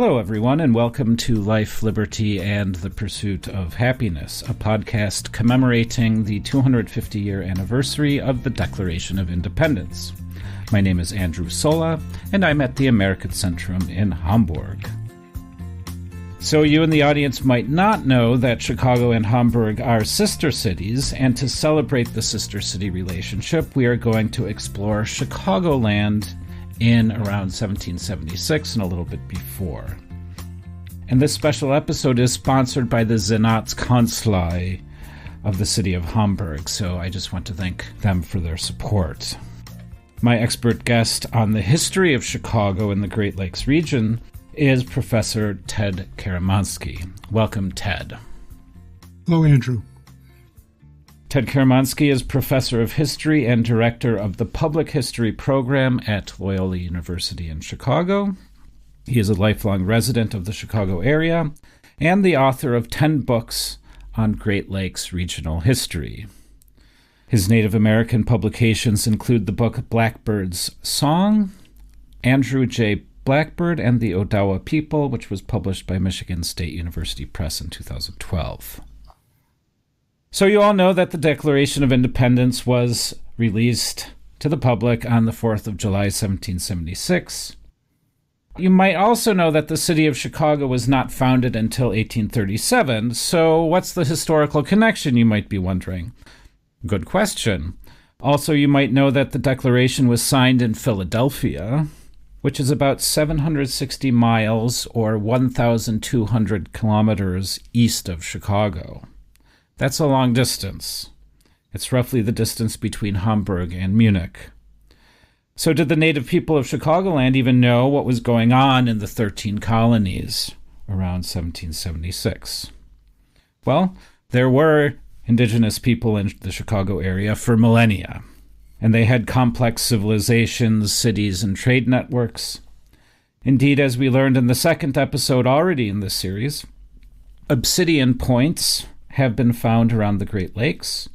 Hello, everyone, and welcome to Life, Liberty, and the Pursuit of Happiness, a podcast commemorating the 250-year anniversary of the Declaration of Independence. My name is Andrew Sola, and I'm at the American Centrum in Hamburg. So you in the audience might not know that Chicago and Hamburg are sister cities, and to celebrate the sister city relationship, we are going to explore Chicagoland in around 1776 and a little bit before. And this special episode is sponsored by the Senatskanzlei of the city of Hamburg, so I just want to thank them for their support. My expert guest on the history of Chicago and the Great Lakes region is Professor Ted Karamanski. Welcome, Ted. Hello, Andrew. Ted Karamanski is Professor of History and Director of the Public History Program at Loyola University in Chicago. He is a lifelong resident of the Chicago area and the author of 10 books on Great Lakes regional history. His Native American publications include the book Blackbird's Song, Andrew J. Blackbird and the Odawa People, which was published by Michigan State University Press in 2012. So you all know that the Declaration of Independence was released to the public on the 4th of July, 1776. You might also know that the city of Chicago was not founded until 1837, so what's the historical connection, you might be wondering? Good question. Also, you might know that the Declaration was signed in Philadelphia, which is about 760 miles or 1,200 kilometers east of Chicago. That's a long distance. It's roughly the distance between Hamburg and Munich. So did the native people of Chicagoland even know what was going on in the 13 colonies around 1776? Well, there were indigenous people in the Chicago area for millennia, and they had complex civilizations, cities, and trade networks. Indeed, as we learned in the second episode already in this series, obsidian points have been found around the Great Lakes,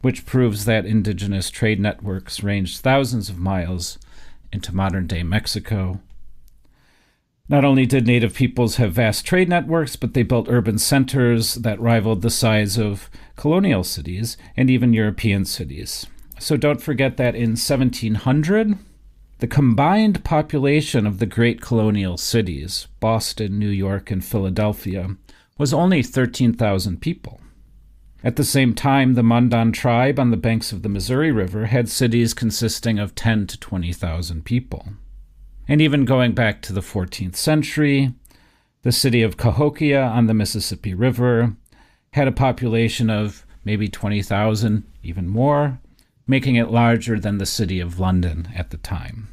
which proves that indigenous trade networks ranged thousands of miles into modern-day Mexico. Not only did native peoples have vast trade networks, but they built urban centers that rivaled the size of colonial cities and even European cities. So don't forget that in 1700, the combined population of the great colonial cities, Boston, New York, and Philadelphia, was only 13,000 people. At the same time, the Mandan tribe on the banks of the Missouri River had cities consisting of 10 to 20,000 people. And even going back to the 14th century, the city of Cahokia on the Mississippi River had a population of maybe 20,000, even more, making it larger than the city of London at the time.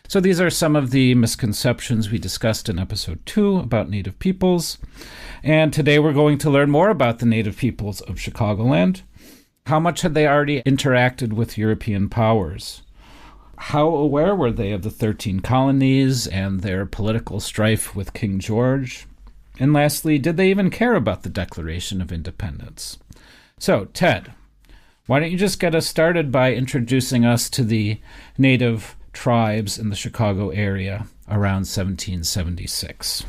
So these are some of the misconceptions we discussed in episode 2 about Native peoples. And today we're going to learn more about the Native peoples of Chicagoland. How much had they already interacted with European powers? How aware were they of the 13 colonies and their political strife with King George? And lastly, did they even care about the Declaration of Independence? So, Ted, why don't you just get us started by introducing us to the Native tribes in the Chicago area around 1776.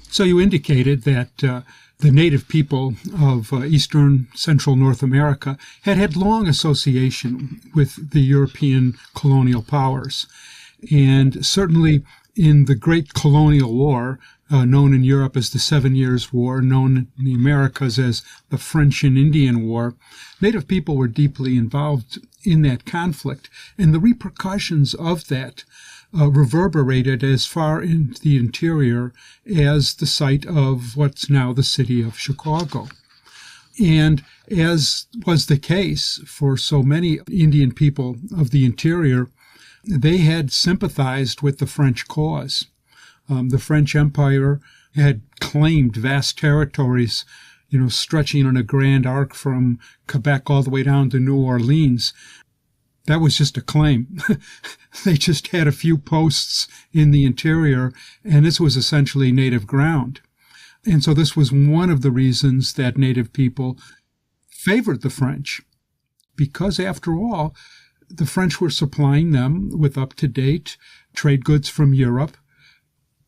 So you indicated that the native people of eastern central North America had long association with the European colonial powers. And certainly in the Great Colonial War, known in Europe as the 7 Years' War, known in the Americas as the French and Indian War, native people were deeply involved in that conflict, and the repercussions of that reverberated as far into the interior as the site of what's now the city of Chicago. And as was the case for so many Indian people of the interior, they had sympathized with the French cause. The French Empire had claimed vast territories, stretching on a grand arc from Quebec all the way down to New Orleans. That was just a claim. They just had a few posts in the interior, and this was essentially native ground. And so this was one of the reasons that native people favored the French, because after all, the French were supplying them with up-to-date trade goods from Europe.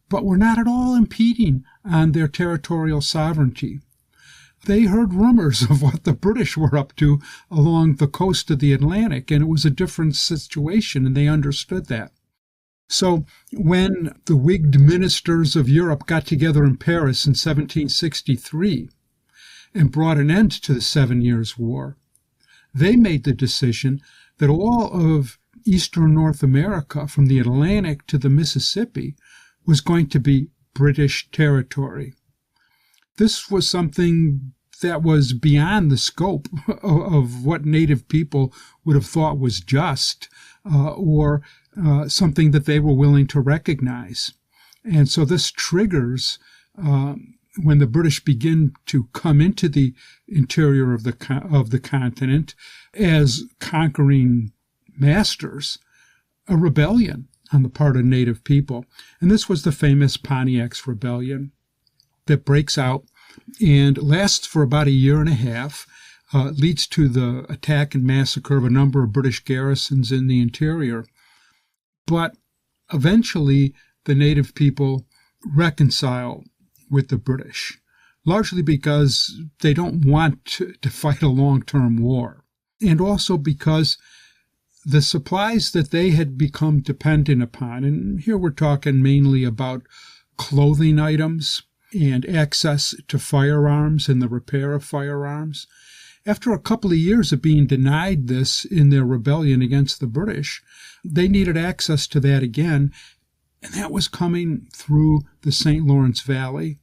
but were not at all impeding on their territorial sovereignty. They heard rumors of what the British were up to along the coast of the Atlantic, and it was a different situation, and they understood that. So when the wigged ministers of Europe got together in Paris in 1763 and brought an end to the 7 Years' War, they made the decision that all of eastern North America, from the Atlantic to the Mississippi, was going to be British territory. This was something that was beyond the scope of what Native people would have thought was just, or something that they were willing to recognize. And so this triggers, when the British begin to come into the interior of the continent as conquering masters, a rebellion on the part of Native people. And this was the famous Pontiac's Rebellion that breaks out and lasts for about a year and a half, leads to the attack and massacre of a number of British garrisons in the interior. But eventually, the Native people reconcile with the British, largely because they don't want to fight a long-term war, and also because the supplies that they had become dependent upon, and here we're talking mainly about clothing items and access to firearms and the repair of firearms. After a couple of years of being denied this in their rebellion against the British, they needed access to that again, and that was coming through the St. Lawrence Valley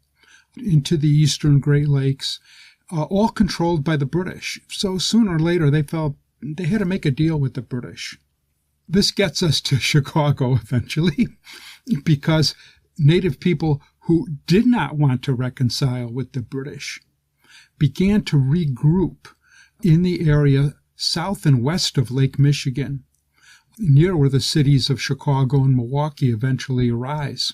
into the eastern Great Lakes, all controlled by the British. So sooner or later, they felt they had to make a deal with the British. This gets us to Chicago eventually, because Native people who did not want to reconcile with the British began to regroup in the area south and west of Lake Michigan, near where the cities of Chicago and Milwaukee eventually arise.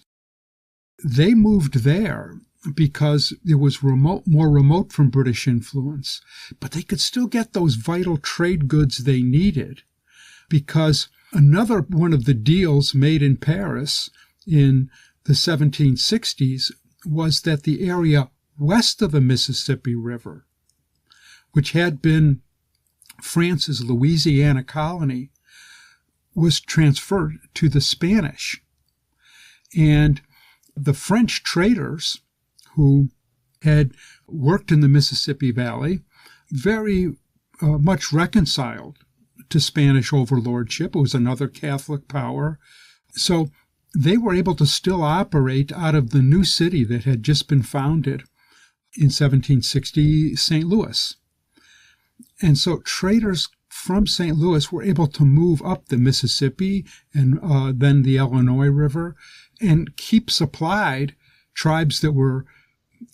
They moved there because it was more remote from British influence, but they could still get those vital trade goods they needed, because another one of the deals made in Paris in the 1760s was that the area west of the Mississippi River, which had been France's Louisiana colony, was transferred to the Spanish. And the French traders who had worked in the Mississippi Valley very much reconciled to Spanish overlordship. It was another Catholic power. So they were able to still operate out of the new city that had just been founded in 1760, St. Louis. And so traders from St. Louis were able to move up the Mississippi and then the Illinois River and keep supplied tribes that were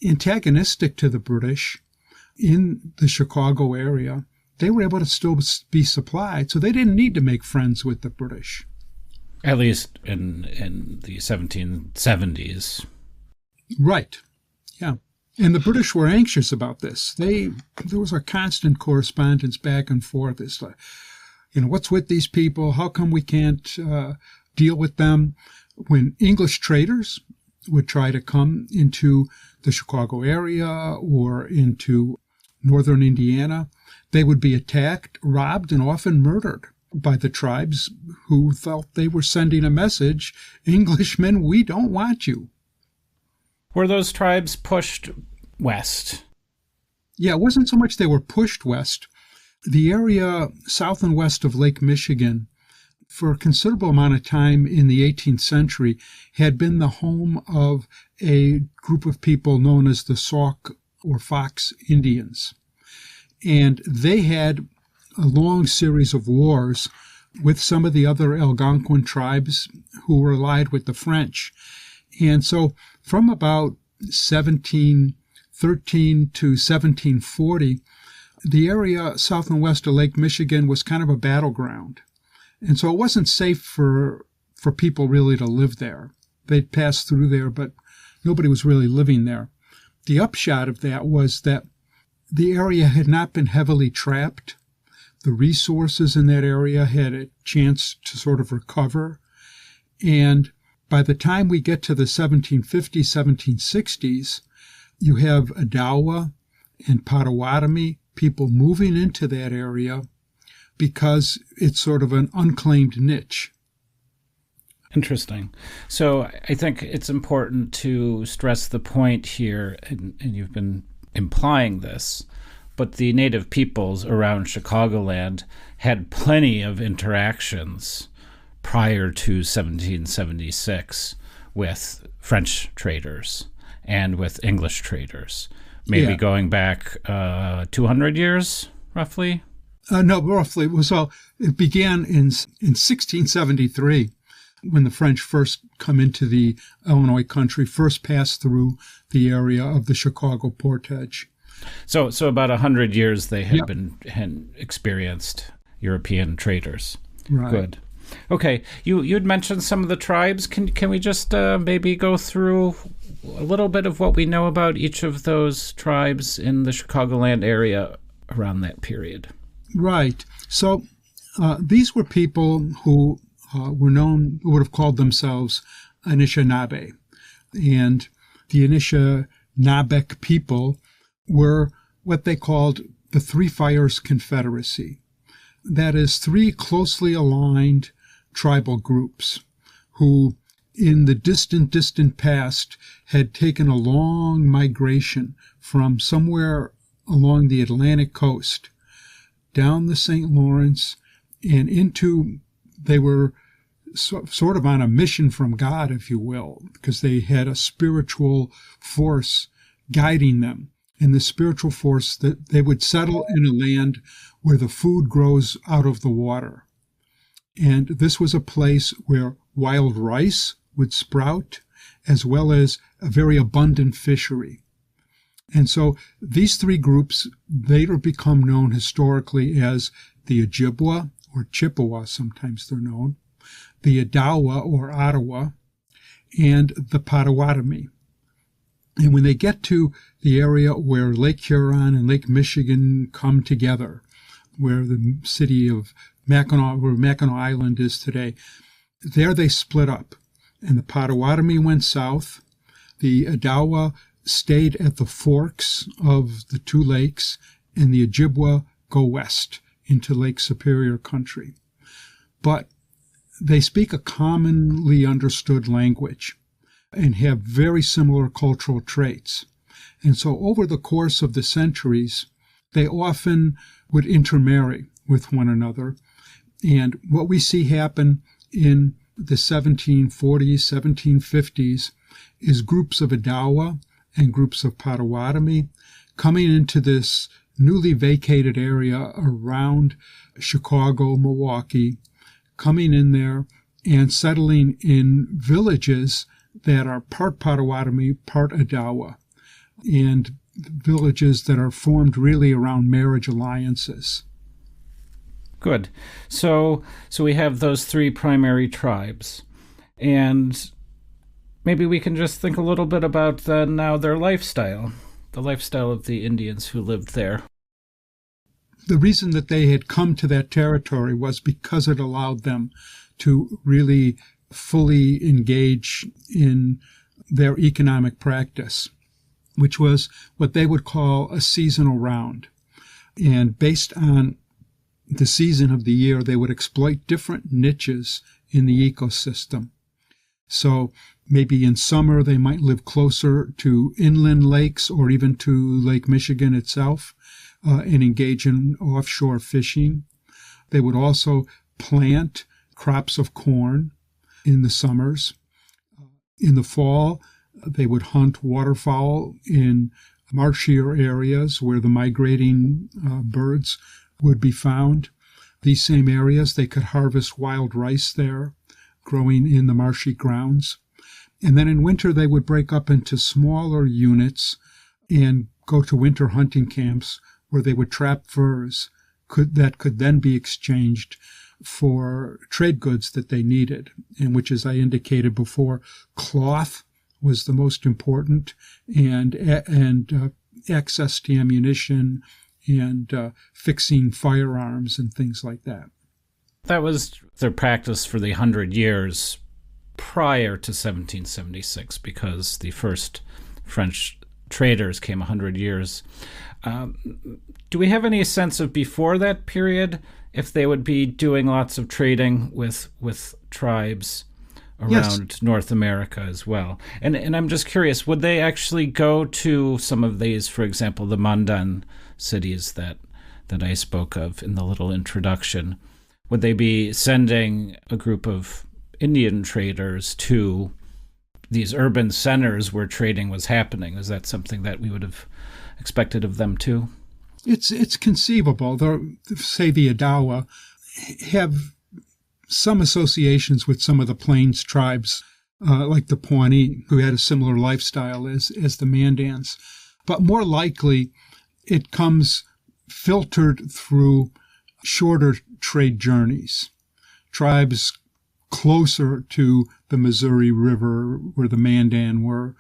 antagonistic to the British in the Chicago area. They were able to still be supplied, so they didn't need to make friends with the British. At least in the 1770s. Right, yeah. And the British were anxious about this. There was a constant correspondence back and forth. It's like, what's with these people? How come we can't deal with them? When English traders would try to come into the Chicago area or into northern Indiana, they would be attacked, robbed, and often murdered by the tribes who felt they were sending a message, Englishmen, we don't want you. Were those tribes pushed west? Yeah, it wasn't so much they were pushed west. The area south and west of Lake Michigan, for a considerable amount of time in the 18th century, had been the home of a group of people known as the Sauk or Fox Indians. And they had a long series of wars with some of the other Algonquin tribes who were allied with the French. And so from about 1713 to 1740, the area south and west of Lake Michigan was kind of a battleground. And so it wasn't safe for people really to live there. They'd pass through there, but nobody was really living there. The upshot of that was that the area had not been heavily trapped. The resources in that area had a chance to sort of recover. And By the time we get to the 1750s, 1760s, you have Odawa and Potawatomi people moving into that area because it's sort of an unclaimed niche. Interesting. So I think it's important to stress the point here, and you've been implying this, but the native peoples around Chicagoland had plenty of interactions prior to 1776 with French traders and with English traders, maybe going back 200 years, roughly? No, roughly. It began in 1673 when the French first come into the Illinois country, first passed through the area of the Chicago portage. So about 100 years they had had experienced European traders. Right. Good. Okay, you'd mentioned some of the tribes. Can we just maybe go through a little bit of what we know about each of those tribes in the Chicagoland area around that period? Right. So these were people who were known, who would have called themselves Anishinaabe. And the Anishinaabe people were what they called the Three Fires Confederacy. That is, three closely aligned tribal groups who, in the distant past, had taken a long migration from somewhere along the Atlantic coast down the St. Lawrence and into, they were sort of on a mission from God, if you will, because they had a spiritual force guiding them. And the spiritual force that they would settle in a land where the food grows out of the water. And this was a place where wild rice would sprout, as well as a very abundant fishery. And so these three groups later become known historically as the Ojibwa, or Chippewa, sometimes they're known, the Odawa, or Ottawa, and the Potawatomi. And when they get to the area where Lake Huron and Lake Michigan come together, where the city of Mackinac, where Mackinac Island is today, there they split up. And the Potawatomi went south. The Odawa stayed at the forks of the two lakes, and the Ojibwa go west into Lake Superior country. But they speak a commonly understood language and have very similar cultural traits. And so over the course of the centuries, they often would intermarry with one another. And what we see happen in the 1740s, 1750s is groups of Odawa and groups of Potawatomi coming into this newly vacated area around Chicago, Milwaukee, coming in there and settling in villages that are part Potawatomi, part Odawa, and villages that are formed really around marriage alliances. Good. So we have those three primary tribes, and maybe we can just think a little bit about now their lifestyle, the lifestyle of the Indians who lived there. The reason that they had come to that territory was because it allowed them to really fully engage in their economic practice, which was what they would call a seasonal round. And based on the season of the year, they would exploit different niches in the ecosystem. So maybe in summer, they might live closer to inland lakes or even to Lake Michigan itself and engage in offshore fishing. They would also plant crops of corn in the summers. In the fall, they would hunt waterfowl in marshier areas where the migrating birds would be found. These same areas, they could harvest wild rice there, growing in the marshy grounds. And then in winter, they would break up into smaller units and go to winter hunting camps where they would trap furs that could then be exchanged for trade goods that they needed, and which, as I indicated before, cloth was the most important, and access to ammunition and fixing firearms and things like that. That was their practice for the 100 years prior to 1776 because the first French traders came 100 years. Do we have any sense of before that period if they would be doing lots of trading with tribes around North America as well? And I'm just curious, would they actually go to some of these, for example, the Mandan cities that I spoke of in the little introduction? Would they be sending a group of Indian traders to these urban centers where trading was happening? Is that something that we would have expected of them too? It's conceivable. Say the Odawa have some associations with some of the Plains tribes, like the Pawnee, who had a similar lifestyle as the Mandans. But more likely, it comes filtered through shorter trade journeys. Tribes closer to the Missouri River, where the Mandan were,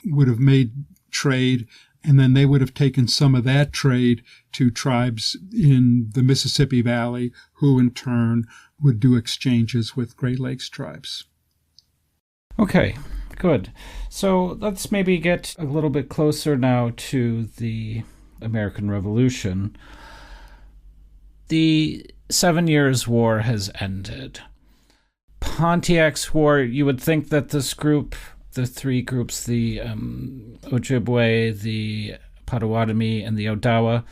would have made trade, and then they would have taken some of that trade to tribes in the Mississippi Valley, who in turn would do exchanges with Great Lakes tribes. Okay, good. So let's maybe get a little bit closer now to the American Revolution. The 7 Years' War has ended. Pontiac's War, you would think that this group, the three groups, the Ojibwe, the Potawatomi, and the Odawa,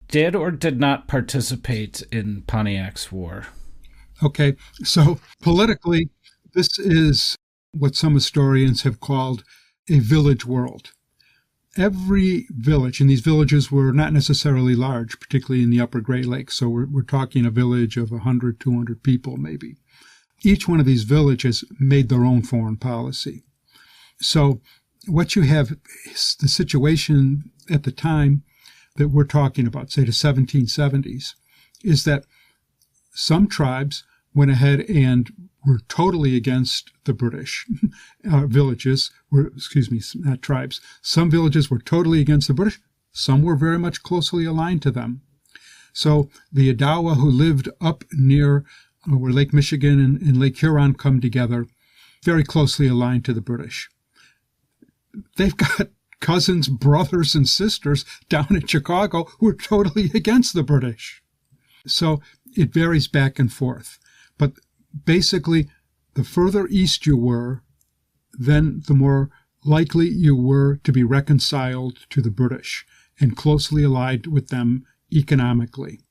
did or did not participate in Pontiac's War? Okay, so politically, this is what some historians have called a village world. Every village, and these villages were not necessarily large, particularly in the upper Great Lakes, so we're talking a village of 100, 200 people maybe. Each one of these villages made their own foreign policy. So what you have is the situation at the time that we're talking about, say the 1770s, is that some tribes went ahead and were totally against the British. Villages were, not tribes. Some villages were totally against the British. Some were very much closely aligned to them. So the Odawa, who lived up near where Lake Michigan and Lake Huron come together, very closely aligned to the British. They've got cousins, brothers, and sisters down in Chicago who are totally against the British. So it varies back and forth. But basically, the further east you were, then the more likely you were to be reconciled to the British and closely allied with them economically.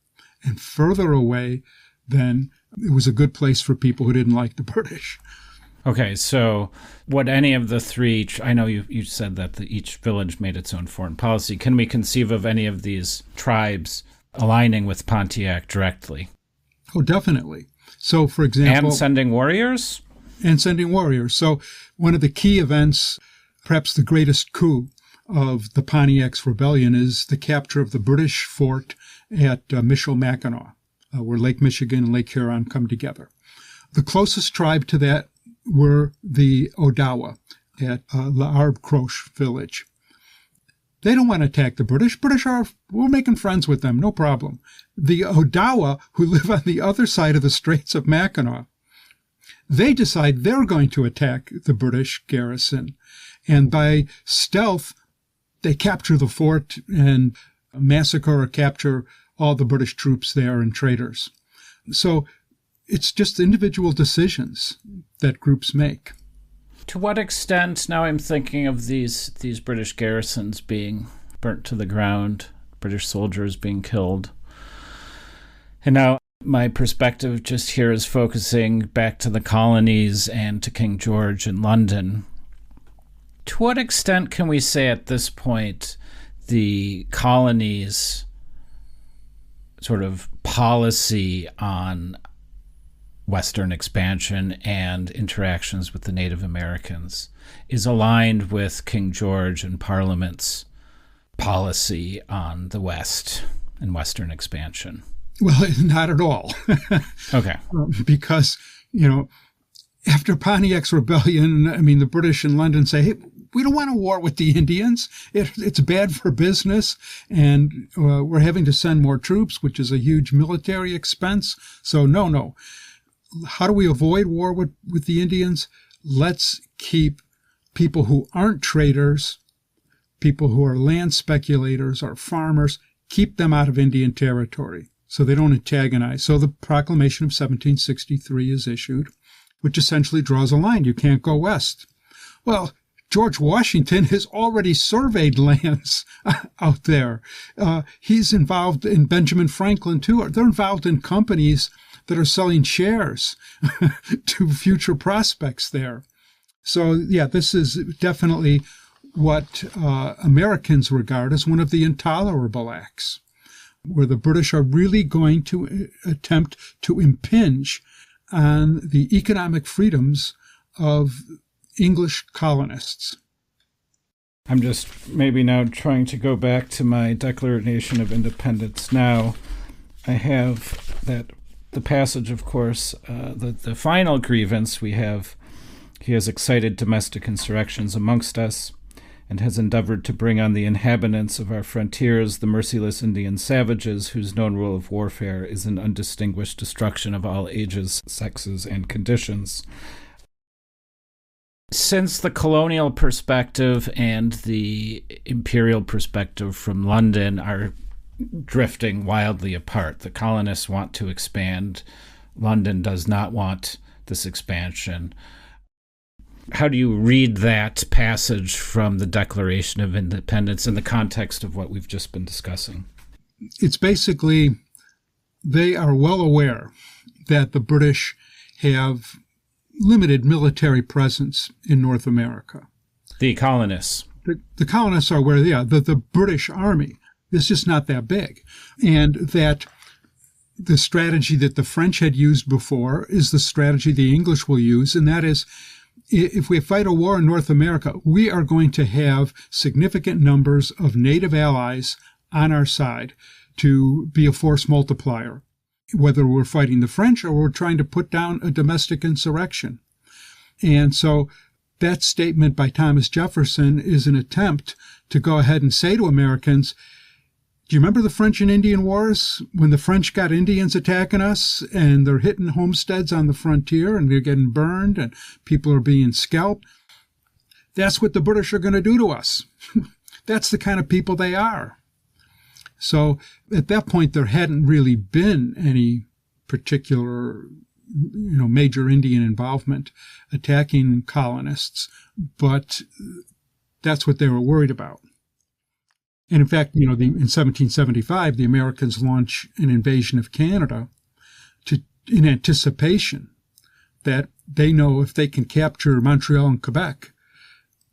And further away, then it was a good place for people who didn't like the British. Okay, so would any of the three, I know you said that each village made its own foreign policy. Can we conceive of any of these tribes aligning with Pontiac directly? Oh, definitely. So, for example... And sending warriors? And sending warriors. So one of the key events, perhaps the greatest coup of the Pontiac's rebellion, is the capture of the British fort at Michilimackinac, where Lake Michigan and Lake Huron come together. The closest tribe to that were the Odawa at L'Arbre Croche village. They don't want to attack the British. We're making friends with them, no problem. The Odawa, who live on the other side of the Straits of Mackinac, they decide they're going to attack the British garrison. And by stealth, they capture the fort and massacre or capture all the British troops there and traders. So it's just individual decisions that groups make. To what extent, now I'm thinking of these British garrisons being burnt to the ground, British soldiers being killed. And now my perspective just here is focusing back to the colonies and to King George in London. To what extent can we say at this point the colonies' sort of policy on Western expansion and interactions with the Native Americans is aligned with King George and Parliament's policy on the West and Western expansion? Well, not at all. Okay. Because, after Pontiac's rebellion, the British in London say, hey, we don't want a war with the Indians. It's bad for business, and we're having to send more troops, which is a huge military expense. So no. How do we avoid war with the Indians? let's keep people who aren't traders, people who are land speculators or farmers, keep them out of Indian territory so they don't antagonize. So the Proclamation of 1763 is issued, which essentially draws a line. You can't go west. Well, George Washington has already surveyed lands out there. He's involved in Benjamin Franklin, too. They're involved in companies that are selling shares to future prospects there. So, yeah, this is definitely what Americans regard as one of the intolerable acts, where the British are really going to attempt to impinge on the economic freedoms of English colonists. I'm just maybe now trying to go back to my Declaration of Independence now. I have the passage, of course, the final grievance we have. He has excited domestic insurrections amongst us, and has endeavored to bring on the inhabitants of our frontiers the merciless Indian savages, whose known rule of warfare is an undistinguished destruction of all ages, sexes, and conditions. Since the colonial perspective and the imperial perspective from London are drifting wildly apart, the colonists want to expand, London does not want this expansion. How do you read that passage from the Declaration of Independence in the context of what we've just been discussing? It's basically, they are well aware that the British have limited military presence in North America. The colonists. The colonists are aware, yeah, the British Army is just not that big. And that the strategy that the French had used before is the strategy the English will use, and that is, if we fight a war in North America, we are going to have significant numbers of native allies on our side to be a force multiplier, whether we're fighting the French or we're trying to put down a domestic insurrection. And so that statement by Thomas Jefferson is an attempt to go ahead and say to Americans, do you remember the French and Indian Wars when the French got Indians attacking us and they're hitting homesteads on the frontier and they're getting burned and people are being scalped? That's what the British are going to do to us. That's the kind of people they are. So at that point, there hadn't really been any particular, major Indian involvement attacking colonists, but that's what they were worried about. And in fact, in 1775, the Americans launch an invasion of Canada in anticipation that they know if they can capture Montreal and Quebec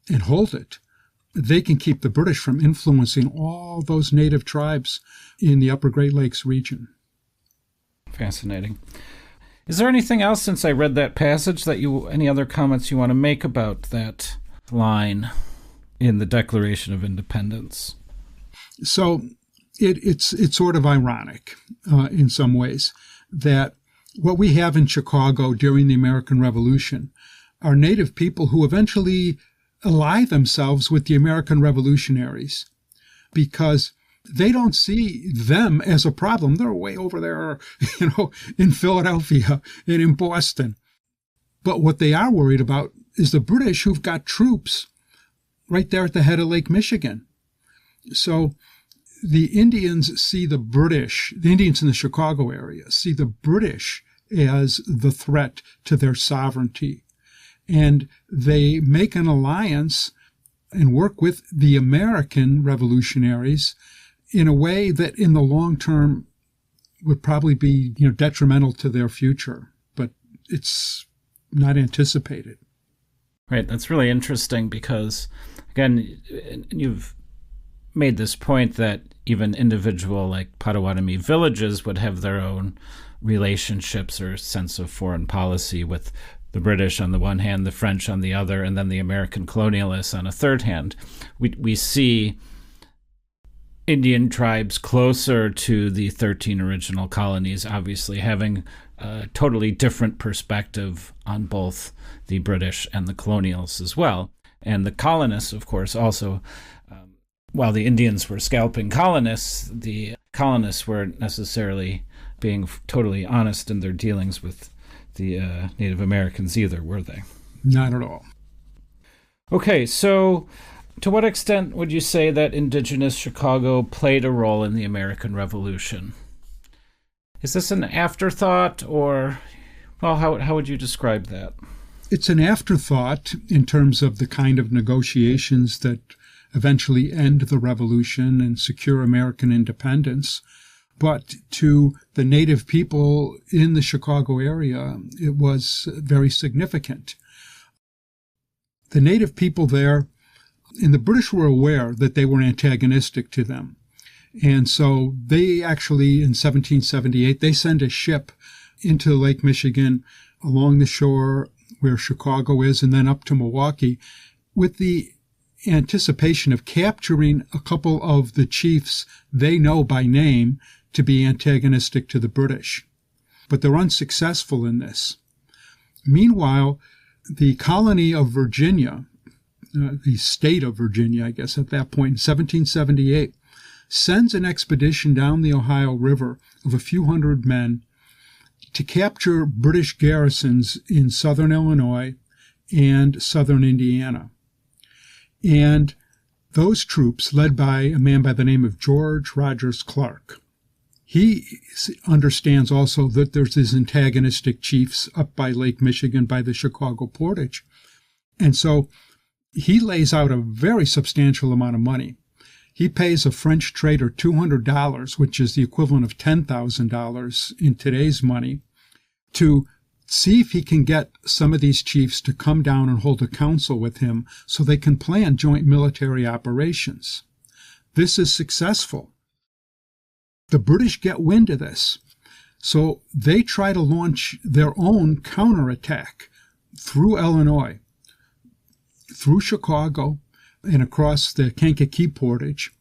and hold it, they can keep the British from influencing all those native tribes in the Upper Great Lakes region. Fascinating. Is there anything else, since I read that passage, any other comments you want to make about that line in the Declaration of Independence? So it's sort of ironic in some ways that what we have in Chicago during the American Revolution are native people who eventually ally themselves with the American revolutionaries because they don't see them as a problem. They're way over there, in Philadelphia and in Boston. But what they are worried about is the British, who've got troops right there at the head of Lake Michigan. So the Indians in the Chicago area see the British as the threat to their sovereignty. And they make an alliance and work with the American revolutionaries in a way that in the long term would probably be detrimental to their future. But it's not anticipated. Right. That's really interesting because, again, you've made this point that even individual Potawatomi villages would have their own relationships or sense of foreign policy with the British on the one hand, the French on the other, and then the American colonialists on a third hand. We see Indian tribes closer to the 13 original colonies obviously having a totally different perspective on both the British and the colonials as well. And the colonists, of course, also, while the Indians were scalping colonists, the colonists weren't necessarily being totally honest in their dealings with the Native Americans either, were they? Not at all. Okay, so to what extent would you say that indigenous Chicago played a role in the American Revolution? Is this an afterthought, or, well, how would you describe that? It's an afterthought in terms of the kind of negotiations that eventually end the revolution and secure American independence. But to the native people in the Chicago area, it was very significant. The native people there, and the British were aware that they were antagonistic to them. And so they actually, in 1778, they send a ship into Lake Michigan along the shore where Chicago is and then up to Milwaukee with the anticipation of capturing a couple of the chiefs they know by name to be antagonistic to the British. But they're unsuccessful in this. Meanwhile, the colony of Virginia, the state of Virginia, I guess at that point, in 1778, sends an expedition down the Ohio River of a few hundred men to capture British garrisons in southern Illinois and southern Indiana. And those troops, led by a man by the name of George Rogers Clark, he understands also that there's these antagonistic chiefs up by Lake Michigan by the Chicago portage. And so he lays out a very substantial amount of money. He pays a French trader $200, which is the equivalent of $10,000 in today's money, to see if he can get some of these chiefs to come down and hold a council with him so they can plan joint military operations. This is successful. The British get wind of this, so they try to launch their own counterattack through Illinois, through Chicago, and across the Kankakee Portage,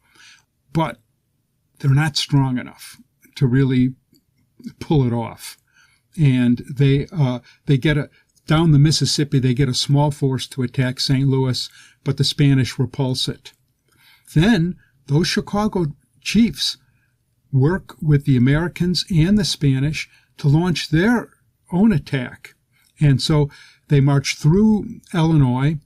but they're not strong enough to really pull it off. And they get down the Mississippi, they get a small force to attack St. Louis, but the Spanish repulse it. Then those Chicago chiefs work with the Americans and the Spanish to launch their own attack. And so they march through Illinois,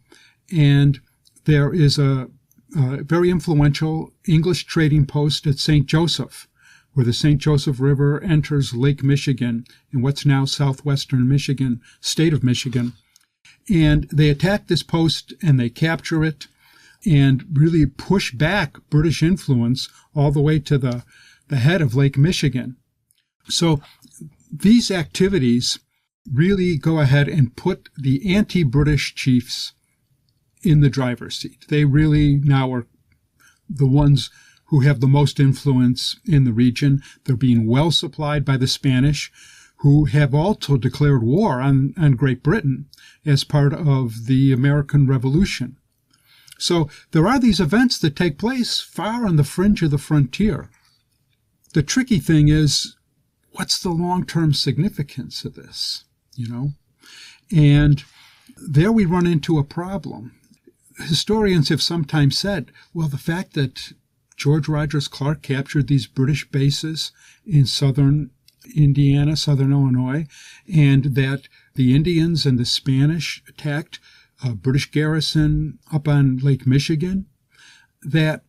and there is a very influential English trading post at St. Joseph, where the St. Joseph River enters Lake Michigan in what's now southwestern Michigan, state of Michigan. And they attack this post and they capture it and really push back British influence all the way to the head of Lake Michigan. So these activities really go ahead and put the anti-British chiefs in the driver's seat. They really now are the ones who have the most influence in the region. They're being well supplied by the Spanish, who have also declared war on Great Britain as part of the American Revolution. So there are these events that take place far on the fringe of the frontier. The tricky thing is, what's the long-term significance of this, And there we run into a problem. Historians have sometimes said, well, the fact that George Rogers Clark captured these British bases in southern Indiana, southern Illinois, and that the Indians and the Spanish attacked a British garrison up on Lake Michigan, that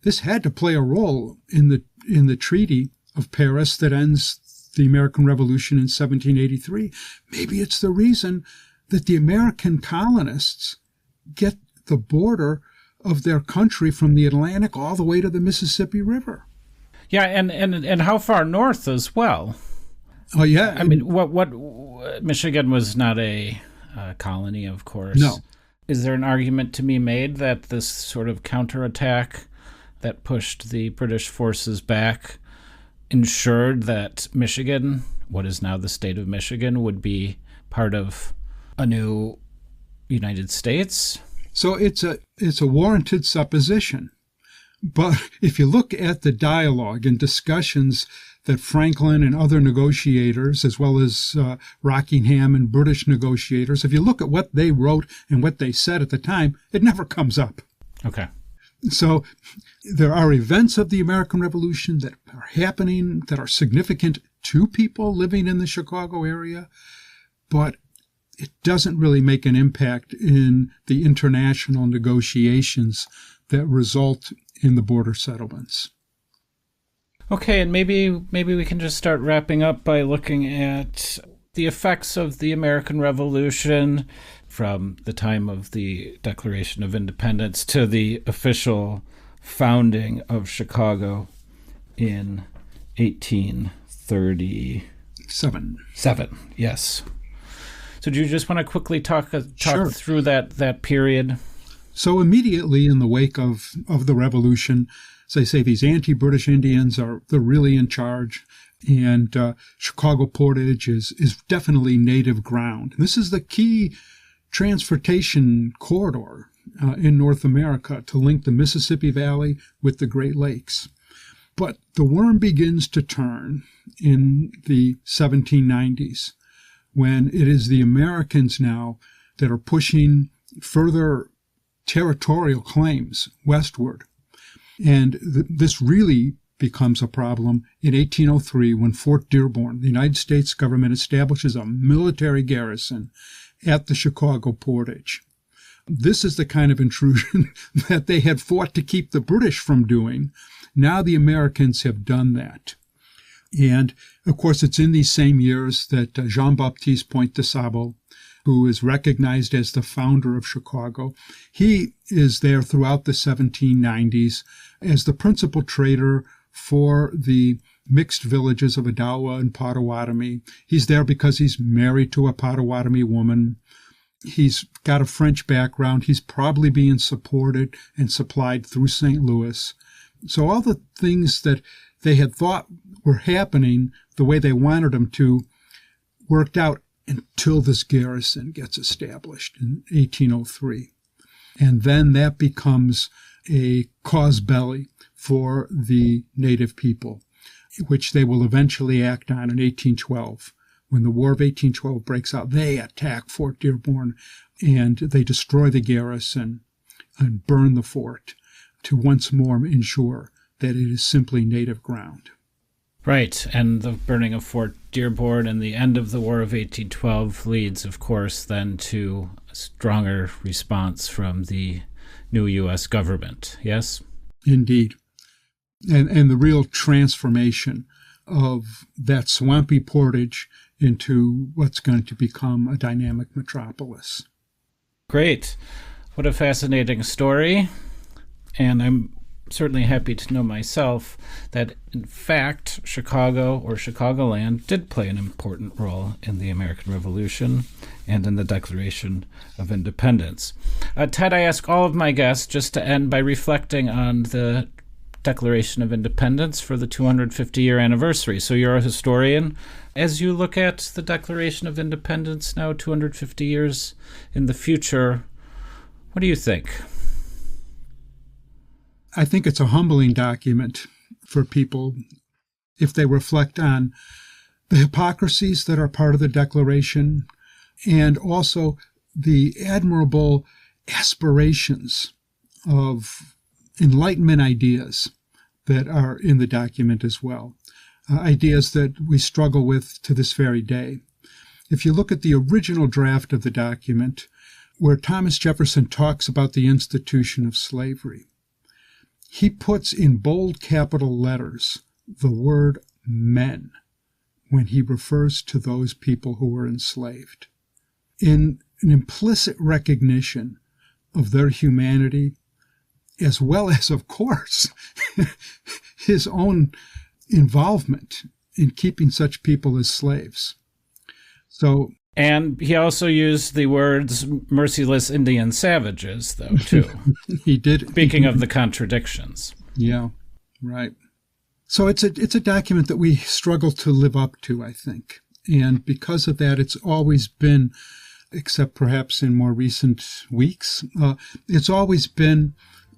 this had to play a role in the Treaty of Paris that ends the American Revolution in 1783. Maybe it's the reason that the American colonists get the border of their country from the Atlantic all the way to the Mississippi River. Yeah, and how far north as well? Oh, yeah. I mean, what Michigan was not a colony, of course. No. Is there an argument to be made that this sort of counterattack that pushed the British forces back ensured that Michigan, what is now the state of Michigan, would be part of a new United States? So it's a warranted supposition. But if you look at the dialogue and discussions that Franklin and other negotiators, as well as Rockingham and British negotiators, if you look at what they wrote and what they said at the time, it never comes up. Okay. So there are events of the American Revolution that are happening that are significant to people living in the Chicago area, but it doesn't really make an impact in the international negotiations that result in the border settlements. Okay, and maybe we can just start wrapping up by looking at the effects of the American Revolution from the time of the Declaration of Independence to the official founding of Chicago in 1837. Yes. So do you just want to quickly talk Sure. through that period? So immediately in the wake of the revolution, as I say, these anti-British Indians they're really in charge, and Chicago Portage is definitely native ground. This is the key transportation corridor in North America to link the Mississippi Valley with the Great Lakes. But the worm begins to turn in the 1790s when it is the Americans now that are pushing further territorial claims westward. And this really becomes a problem in 1803 when Fort Dearborn, the United States government, establishes a military garrison at the Chicago Portage. This is the kind of intrusion that they had fought to keep the British from doing. Now the Americans have done that. And, of course, it's in these same years that Jean-Baptiste Point de Sable, who is recognized as the founder of Chicago, he is there throughout the 1790s as the principal trader for the mixed villages of Odawa and Potawatomi. He's there because he's married to a Potawatomi woman. He's got a French background. He's probably being supported and supplied through St. Louis. So all the things that they had thought were happening the way they wanted them to worked out until this garrison gets established in 1803. And then that becomes a cause belli for the native people, which they will eventually act on in 1812. When the War of 1812 breaks out, they attack Fort Dearborn and they destroy the garrison and burn the fort to once more ensure that it is simply native ground. Right, and the burning of Fort Dearborn and the end of the War of 1812 leads, of course, then to a stronger response from the new U.S. government, yes? Indeed. And the real transformation of that swampy portage into what's going to become a dynamic metropolis. Great. What a fascinating story. And I'm certainly happy to know myself that, in fact, Chicago or Chicagoland did play an important role in the American Revolution and in the Declaration of Independence. Ted, I ask all of my guests just to end by reflecting on the Declaration of Independence for the 250-year anniversary. So you're a historian. As you look at the Declaration of Independence now 250 years in the future, what do you think? I think it's a humbling document for people if they reflect on the hypocrisies that are part of the Declaration and also the admirable aspirations of Enlightenment ideas that are in the document as well, ideas that we struggle with to this very day. If you look at the original draft of the document, where Thomas Jefferson talks about the institution of slavery, he puts in bold capital letters the word men when he refers to those people who were enslaved, in an implicit recognition of their humanity, as well as, of course, his own involvement in keeping such people as slaves. So, and he also used the words merciless Indian savages, though, too. He did. Speaking of the contradictions. Yeah, right. So it's a document that we struggle to live up to, I think. And because of that, it's always been, except perhaps in more recent weeks, it's always been,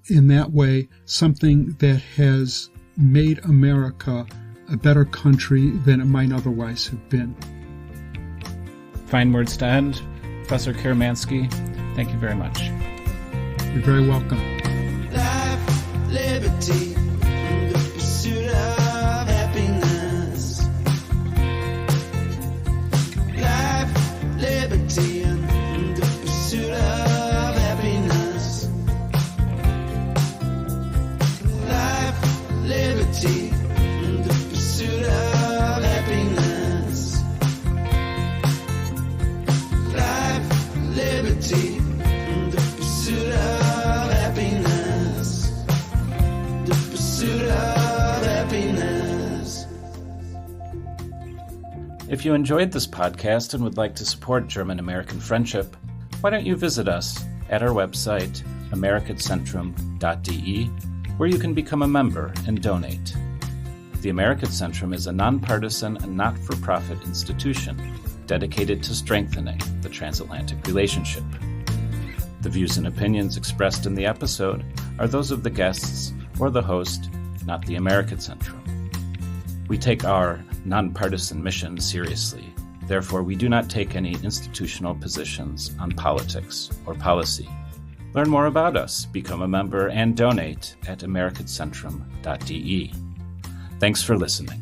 in that way, something that has made America a better country than it might otherwise have been. Fine words to end. Professor Karamanski, thank you very much. You're very welcome. Life, liberty, and the pursuit of happiness. Life, liberty, and If you enjoyed this podcast and would like to support German-American friendship, why don't you visit us at our website, americatcentrum.de, where you can become a member and donate. The American Centrum is a nonpartisan and not-for-profit institution dedicated to strengthening the transatlantic relationship. The views and opinions expressed in the episode are those of the guests or the host, not the American Centrum. We take our nonpartisan mission seriously. Therefore, we do not take any institutional positions on politics or policy. Learn more about us, become a member, and donate at americatcentrum.de. Thanks for listening.